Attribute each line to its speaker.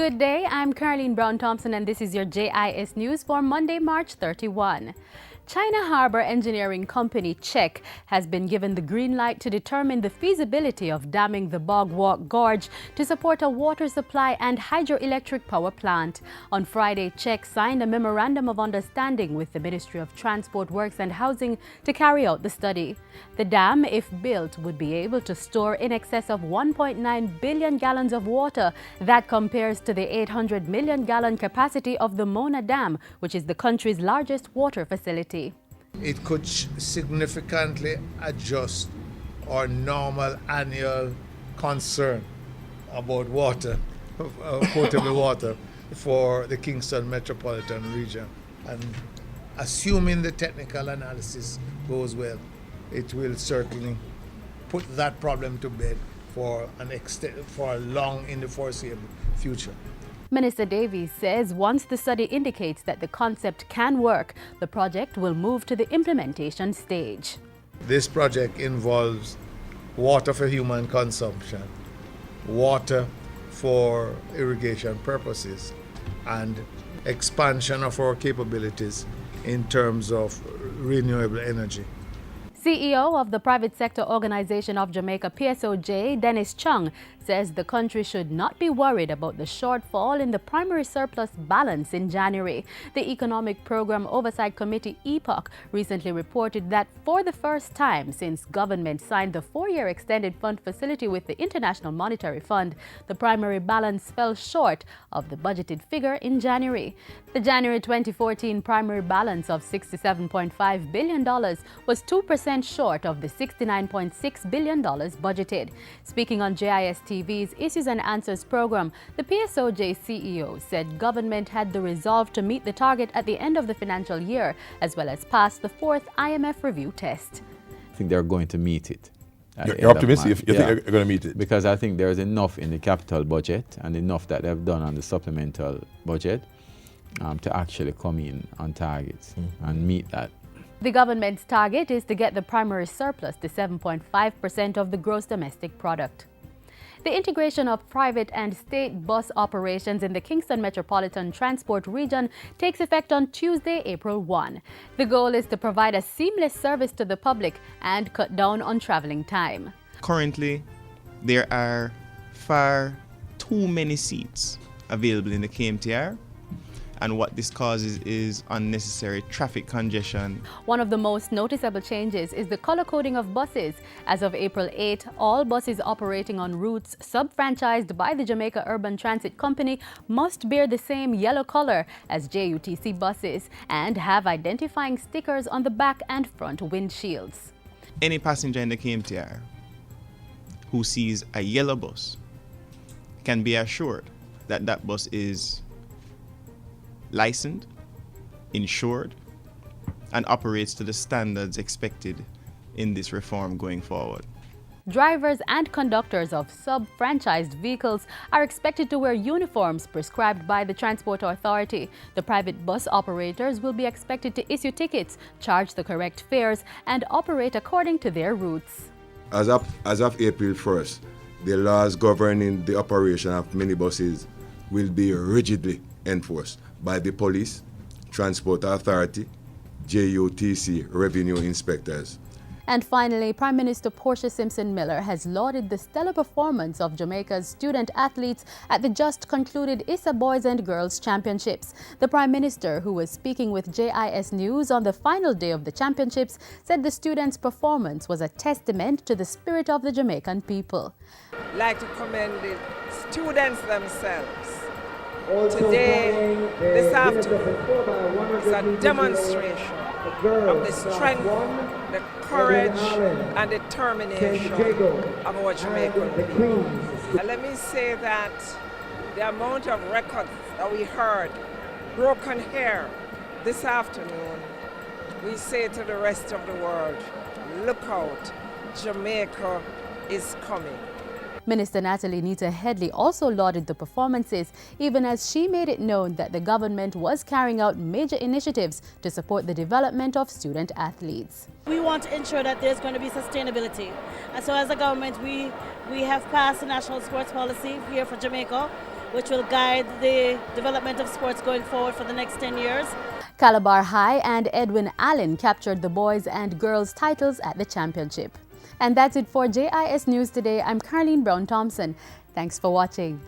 Speaker 1: Good day, I'm Caroline Brown-Thompson and this is your JIS News for Monday, March 31. China Harbor Engineering Company, CHEC, has been given the green light to determine the feasibility of damming the Bog Walk Gorge to support a water supply and hydroelectric power plant. On Friday, CHEC signed a memorandum of understanding with the Ministry of Transport, Works and Housing to carry out the study. The dam, if built, would be able to store in excess of 1.9 billion gallons of water. That compares to the 800 million gallon capacity of the Mona Dam, which is the country's largest water facility.
Speaker 2: It could significantly adjust our normal annual concern about water, potable water for the Kingston metropolitan region. And assuming the technical analysis goes well, it will certainly put that problem to bed for long in the foreseeable future.
Speaker 1: Minister Davies says once the study indicates that the concept can work, the project will move to the implementation stage.
Speaker 2: This project involves water for human consumption, water for irrigation purposes, and expansion of our capabilities in terms of renewable energy.
Speaker 1: CEO of the private sector organization of Jamaica, PSOJ, Dennis Chung, says the country should not be worried about the shortfall in the primary surplus balance in January. The Economic Program Oversight Committee, EPOC, recently reported that for the first time since government signed the 4-year extended fund facility with the International Monetary Fund, the primary balance fell short of the budgeted figure in January. The January 2014 primary balance of $67.5 billion was 2% short of the $69.6 billion budgeted. Speaking on JIS TV's Issues and Answers program, the PSOJ CEO said government had the resolve to meet the target at the end of the financial year, as well as pass the 4th IMF review test.
Speaker 3: I think they're going to meet it.
Speaker 4: You're optimistic you think they're going to meet it?
Speaker 3: Because I think there's enough in the capital budget and enough that they've done on the supplemental budget to actually come in on targets and meet that.
Speaker 1: The government's target is to get the primary surplus to 7.5% of the gross domestic product. The integration of private and state bus operations in the Kingston Metropolitan Transport Region takes effect on Tuesday, April 1. The goal is to provide a seamless service to the public and cut down on traveling time.
Speaker 5: Currently, there are far too many seats available in the KMTR. And what this causes is unnecessary traffic congestion.
Speaker 1: One of the most noticeable changes is the color coding of buses. As of April 8, all buses operating on routes sub-franchised by the Jamaica Urban Transit Company must bear the same yellow color as JUTC buses and have identifying stickers on the back and front windshields.
Speaker 5: Any passenger in the KMTR who sees a yellow bus can be assured that that bus is licensed, insured, and operates to the standards expected in this reform going forward.
Speaker 1: Drivers and conductors of sub-franchised vehicles are expected to wear uniforms prescribed by the Transport Authority. The private bus operators will be expected to issue tickets, charge the correct fares, and operate according to their routes.
Speaker 4: As of April 1st, the laws governing the operation of minibuses will be rigidly enforced by the police, Transport Authority, JUTC revenue inspectors.
Speaker 1: And finally, Prime Minister Portia Simpson Miller has lauded the stellar performance of Jamaica's student athletes at the just concluded ISA Boys and Girls Championships. The Prime Minister, who was speaking with JIS News on the final day of the championships, said the students' performance was a testament to the spirit of the Jamaican people.
Speaker 6: I'd like to commend the students themselves. Today, this afternoon, is a demonstration of the strength, the courage, and determination of our Jamaican people. And let me say that the amount of records that we heard broken here this afternoon, we say to the rest of the world, look out, Jamaica is coming.
Speaker 1: Minister Natalie Nita Headley also lauded the performances, even as she made it known that the government was carrying out major initiatives to support the development of student athletes.
Speaker 7: We want to ensure that there's going to be sustainability. And so as a government, we have passed a national sports policy here for Jamaica, which will guide the development of sports going forward for the next 10 years.
Speaker 1: Calabar High and Edwin Allen captured the boys and girls titles at the championship. And that's it for JIS News Today. I'm Caroline Brown Thompson. Thanks for watching.